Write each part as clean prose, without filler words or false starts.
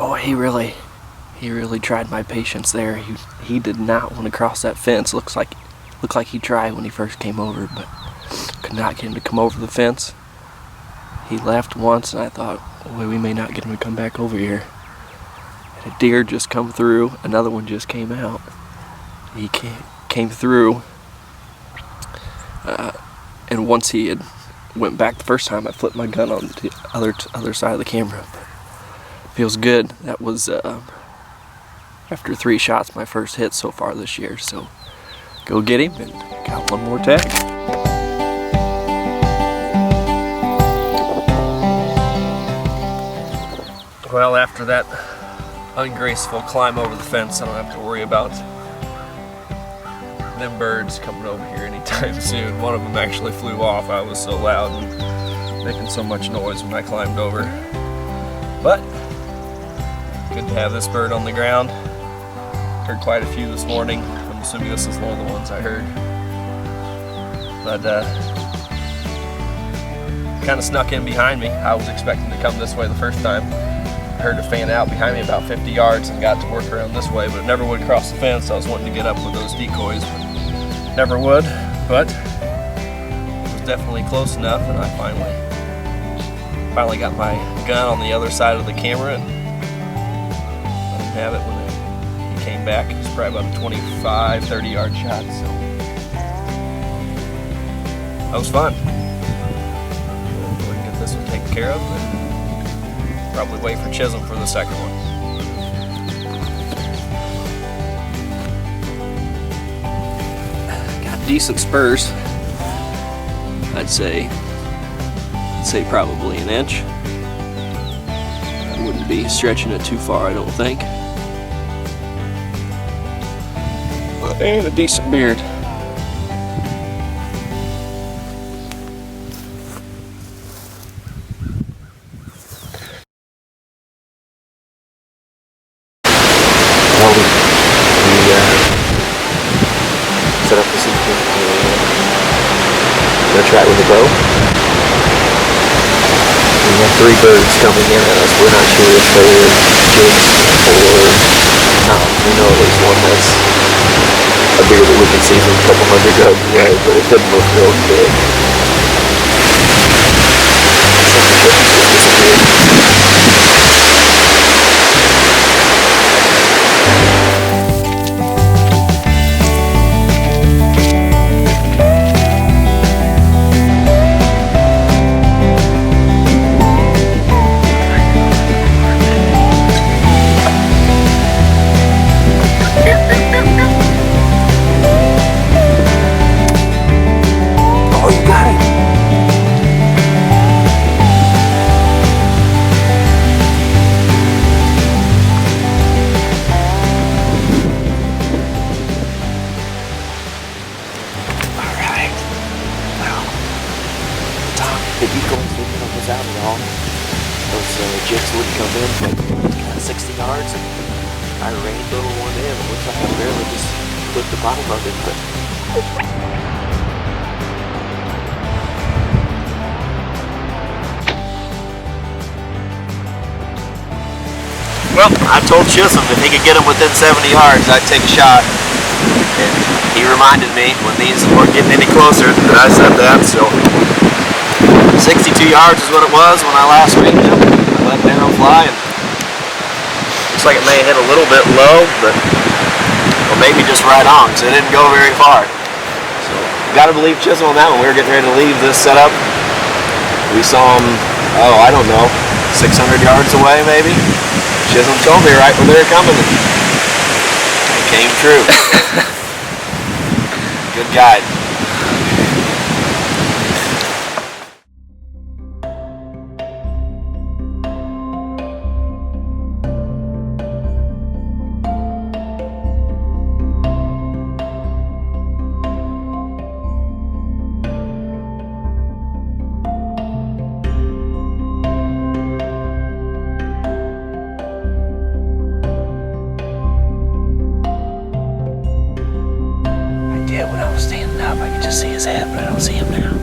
boy, he really tried my patience there. He did not want to cross that fence. Looked like he tried when he first came over, but could not get him to come over the fence. He left once, and I thought, boy, we may not get him to come back over here. And a deer just come through. Another one just came out. He came through, and once he had went back the first time, I flipped my gun on the other side of the camera. Feels good. That was after 3 shots, my first hit so far this year. So go get him, and got one more tag. Well, after that ungraceful climb over the fence, I don't have to worry about them birds coming over here anytime soon. One of them actually flew off. I was so loud and making so much noise when I climbed over. But good to have this bird on the ground. Heard quite a few this morning. I'm assuming this is one of the ones I heard. But kind of snuck in behind me. I was expecting to come this way the first time. I heard it fan out behind me about 50 yards and got to work around this way, but it never would cross the fence. I was wanting to get up with those decoys, but never would. But it was definitely close enough, and I finally got my gun on the other side of the camera and let him have it when he came back. It was probably about a 25, 30-yard shot, so that was fun. We'll go ahead and get this one taken care of, and probably wait for Chisholm for the second one. Got decent spurs. I'd say probably an inch. I wouldn't be stretching it too far, I don't think. And a decent beard. Set up this evening. Gonna try it with a bow. We have 3 birds coming in at us. We're not sure if they're jigs or not. We know there's one that's a deer that we can see from a couple hundred yards away, but it doesn't look real big. The decoys didn't help us out at all. Those jigs wouldn't come in but kind of 60 yards, and I rainbow one in. It looks like I barely just clipped the bottom of it, but well, I told Chisholm if he could get him within 70 yards, I'd take a shot. And he reminded me when these weren't getting any closer that I said that, so 62 yards is what it was when I last rained him. I let the arrow fly, and looks like it may have hit a little bit low, but or maybe just right on, because it didn't go very far. So got to believe Chisholm on that one. We were getting ready to leave this setup. We saw him, oh, I don't know, 600 yards away maybe. Chisholm told me right when they were coming. It came true. Good guide. When I was standing up, I could just see his head, but I don't see him now.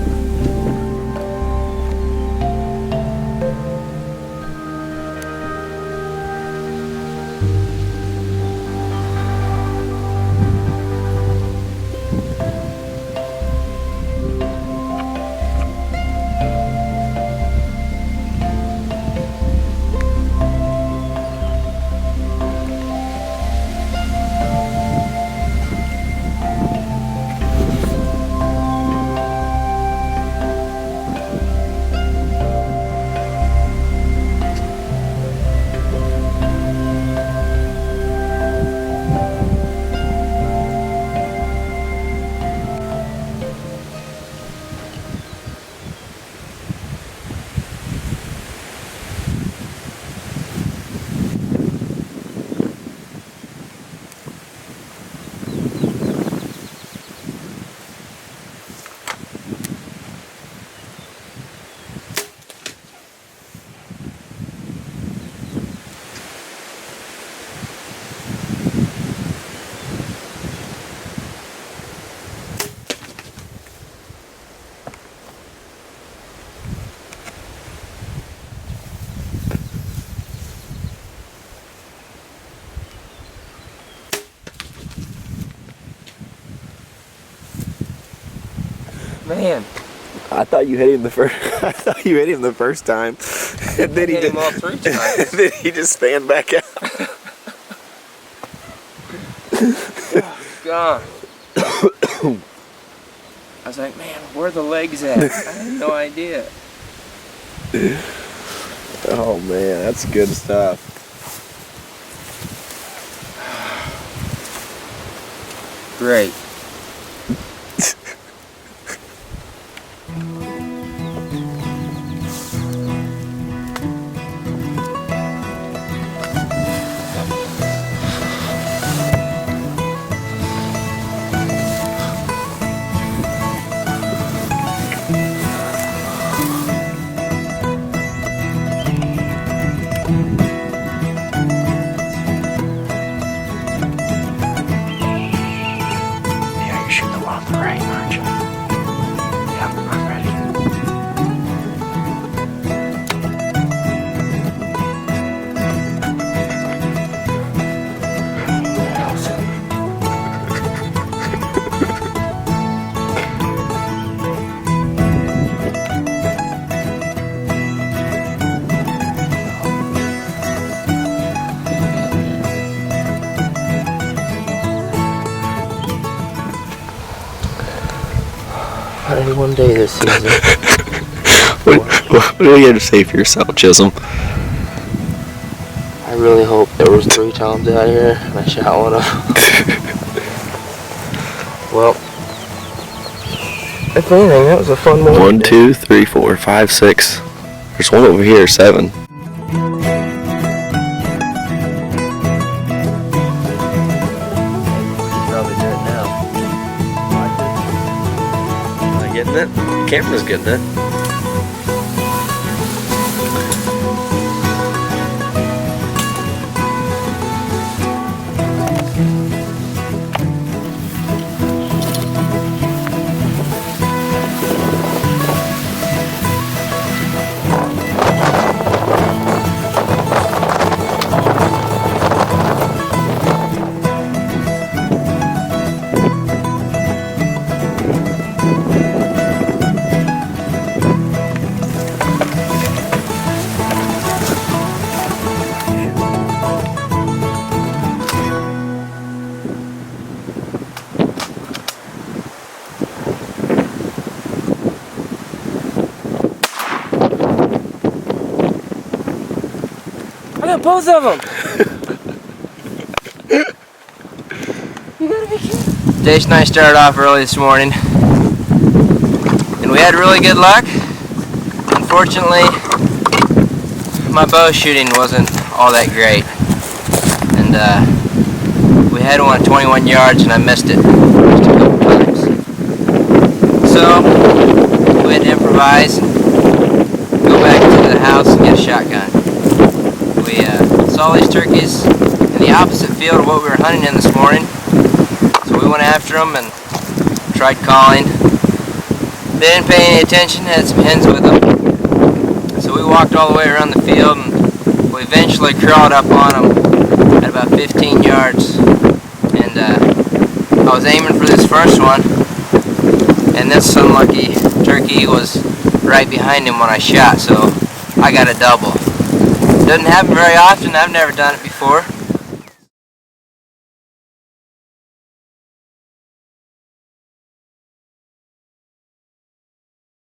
Man. I thought you hit him the first. I thought you hit him the first time, and then he hit him all 3 times. Then he just fanned back out. Oh, God. I was like, man, where are the legs at? I had no idea. Oh man, that's good stuff. Great. Only one day this season. What do you have to say for yourself, Chisholm? I really hope there was 3 toms out here and I shot one of them. Well, if anything, that was a fun morning. 1, 2, 3, 4, 5, 6. There's one over here, 7. Probably do it now. Am I getting it? The camera's getting it. I got both of them! You gotta be kidding. Jason and I started off early this morning, and we had really good luck. Unfortunately, my bow shooting wasn't all that great, and we had one at 21 yards and I missed it just a couple times. So we had to improvise and go back to the house and get a shotgun. We saw these turkeys in the opposite field of what we were hunting in this morning, so we went after them and tried calling. They didn't pay any attention, had some hens with them, so we walked all the way around the field and we eventually crawled up on them at about 15 yards, and I was aiming for this first one, and this unlucky turkey was right behind him when I shot, so I got a double. Doesn't happen very often, I've never done it before,